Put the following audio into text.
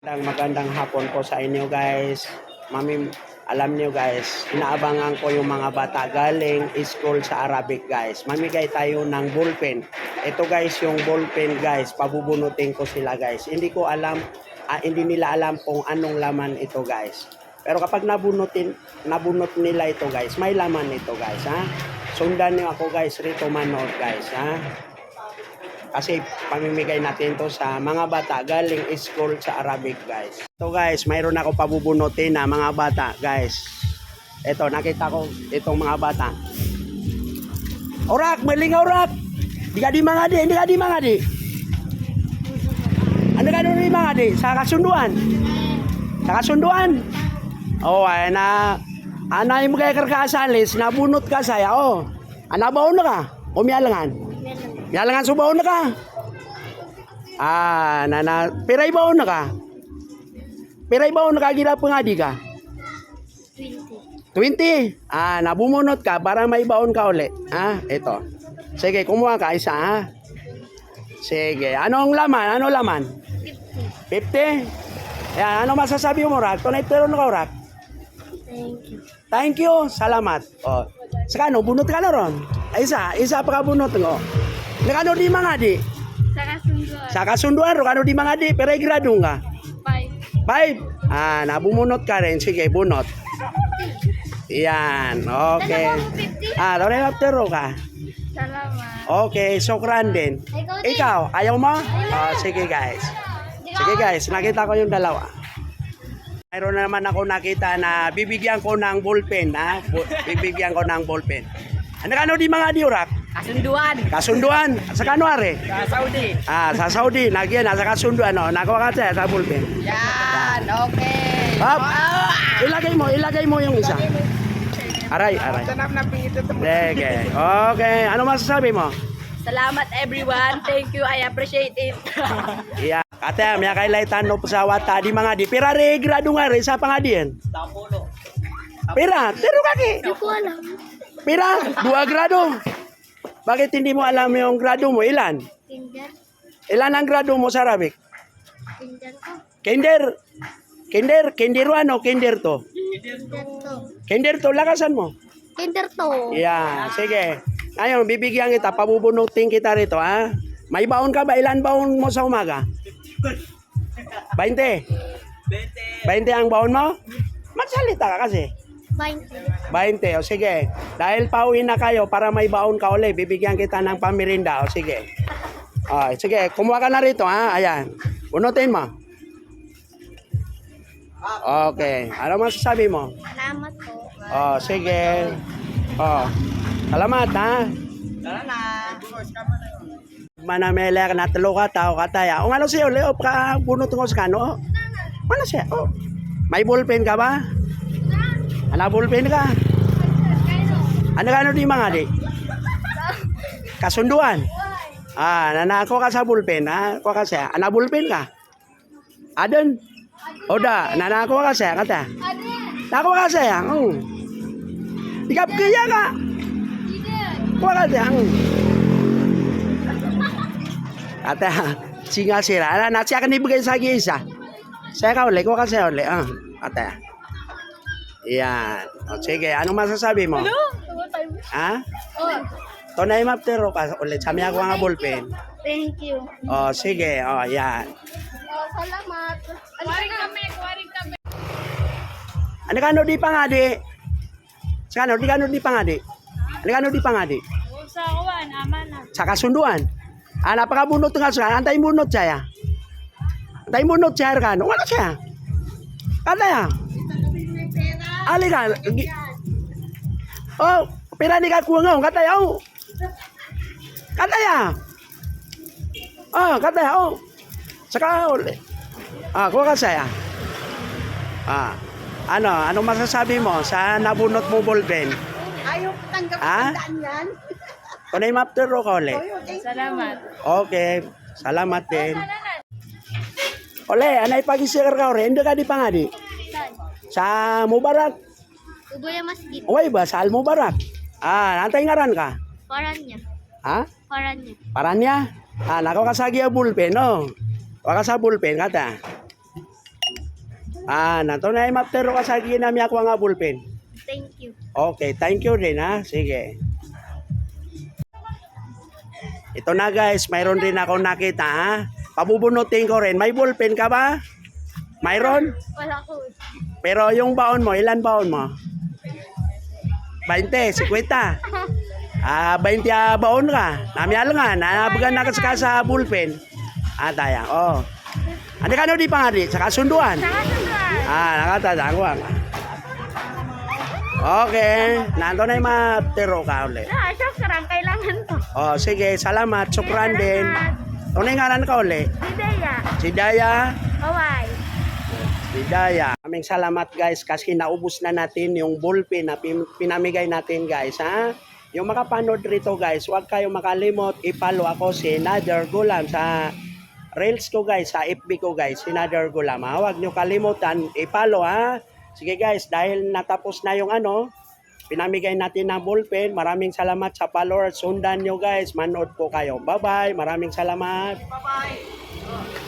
Magandang hapon po sa inyo guys. Mami, alam niyo guys, inaabangan ko yung mga bata galing school sa Arabic guys. Mamigay tayo ng ballpen. Ito guys yung ballpen guys, pabubunutin ko sila guys. Hindi ko alam, hindi nila alam kung anong laman ito guys. Pero kapag nabunot nila ito guys, may laman ito guys ha. Sundan niyo ako guys rito manood guys ha. Kasi pamimigay natin to sa mga bata galing school sa Arabic guys. So guys, mayroon ako pabubunutin na mga bata guys. Ito, nakita ko itong mga bata. Orak, maling orak. Di ka di mga di. Ano ka di mga di? Sa kasunduan. Sa kasunduan. Oh, ay na. Anay mo kaya karkasalis, nabunot ka saya. Oh, anabaw na ka. Umialangan. Yalangan subaw na ka. Piray baon na ka. Piray baon na ka, gila pangadi ka. 20. Nabumunot ka para may baon ka uli. Ito. Sige, kumuha ka isa ha. Sige, anong laman? Ano laman? 50. Yan, ano masasabi mo, Rak? Tunay pero na ka, Rak? Thank you. Salamat. Oh. Saka ano, bunot ka na ron. Isa pa ka bunot ngo. Nakano di mga di? Sa kasunduan. Kano di mga di? Pero gradong ka? 5. Nabumunot ka rin. Sige, bunot. Yan. Okay. Doon na pero ka. Salamat. Okay, sokran din. Ikaw, ayaw mo? Sige guys. Sige guys, nakita ko yung dalawa. Mayroon naman ako nakita na bibigyan ko ng ballpen. Bibigyan ko ng ballpen. Ano di mga di, Urak? Kasunduan. Sa kano are? Sa Saudi. Sa Saudi. Nagyan, sa kasunduan. Nakuha ka sa ballpen. Yan, okay. Ilagay mo yung isa. Aray. Tanap na pingito ito. Sige. Okay. Ano masasabi mo? Salamat everyone. Thank you. I appreciate it. Iya. Kata, may kailaitan no pesawat tadi mga di. Pira re grado nga re sa pangadian. 10. Pira, tiro kaki. Hindi ko alam. Pira, 2 grado. Bakit hindi mo alam yung grado mo? Ilan? Kinder. Ilan ang grado mo sa Arabic? Kinder ko. Kinder ano? Kinder to. Kinder to, lakasan mo. Kinder to. Yeah, sige. Ngayon, bibigyan kita, pabubunutin kita rito, ha? May baon ka ba? Ilan baon mo sa umaga? 20. 20 ang baon mo? Magsalita ka kasi. 20. O sige. Dahil pauwi na kayo para may baon ka uli, bibigyan kita ng pamirinda. O sige. Sige, kumuha ka na rito, ha? Ayan. Bunutin mo. Okay. Ano masasabi mo? Salamat po. Sige. Salamat, ha? Tara na. Manamela na talo ka tao ka taya. Ano siya uli? Pa bunot ko sa kano? Ano siya? May ballpen ka ba? Ano ballpen ka? Ano di mga di? Kasunduan. Nanako ka sa ballpen, ha? Ko ka siya. Ano ballpen ka? Adon. Oda, nanako ka siya kata. Nako ka siya. Ikap kaya ka. Ko ka siya. Ate, singa sila. Siya kan ibigay sa isa. Saya ka uli. Ko ka siya uli. Ate. Yan. Sige, anong masasabi mo? Ha? Tunay maptero ka ulit. Sami ako nga ballpen. Thank you. Sige. Yan. Salamat. Kuwaring kami. Ano kano di pangadi? Sa kano di pangadi? Ano kano di pangadi? Sa kawan, amana. Sa kasunduan. Napakabunot nga sa antay bunot siya. Antay bunot siya kan. Ano siya? Kata ya? Ali ka. Pera ni ka kuha nga. Kata ya. Kata ya. Kata ya. Saka ulit. Kuha ka saya. Ano masasabi mo sa nabunot mo ballpen? Ayaw tanggap ang yan. Tunay maptero ka ulit. Salamat. Okay. Salamat din. Ole, anay pag-isir ka rin. Hindi ka di pangadi. Sa Mubarak. Uboya Masjid. Uy ba? Sa Al-Mubarak. Nantay ngaran ka? Paranya. Ha? Paranya. Paranya? Nako ka sa ballpen, no? Waka sa ballpen, kata. Nato na maptero ka sa ginami ako nga ballpen. Thank you. Okay, thank you din ha. Sige. Ito na guys, mayroon din ako nakita ha. Pabubunutin ko rin. May ballpen ka ba? Mayroon? Wala ko. Pero yung baon mo, ilan baon mo? 20, 50. 20 baon ka. Namiyal nga, nanabagan na ka sa ballpen. Tayang, oh. Ano ka no di pa nga di? Sa kasunduan? Nakatadang ko. Okay, nando na yung matero ka ulit. Syukran, kailangan ko. Sige, salamat. Sukran din. Tunay ngalan ka ulit. Ideya. Si Daya. Kawai. Si Daya. Kaming salamat guys kasi naubos na natin yung ballpen na pinamigay natin guys ha. Yung makapanood rito guys, huwag kayong makalimot. I-follow ako si Nader Gulam sa Reels ko guys, sa FB ko guys, si Nader Gulam ha. Huwag nyo kalimutan, i-follow ha. Sige guys, dahil natapos na yung pinamigay natin ng ballpen. Maraming salamat sa followers. Sundan nyo guys. Manood po kayo. Bye-bye. Maraming salamat. Bye-bye.